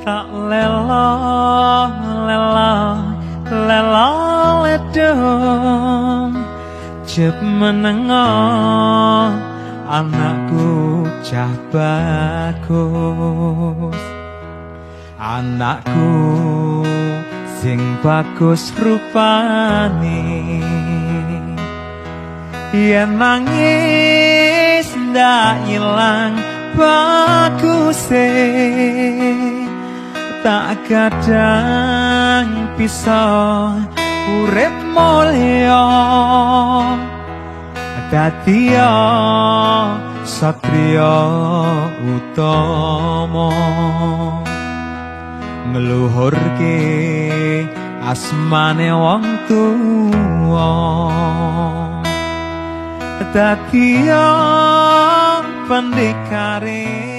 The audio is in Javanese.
tak lelo lelo lelo ledong jep menengo anakku cah bagus anakku sing bagus rupane yen nangis ndak ilang baguse tak kadang bisa urip mulya dadi satriya utama ngluhurke asmane wong tuwa dadi pendekare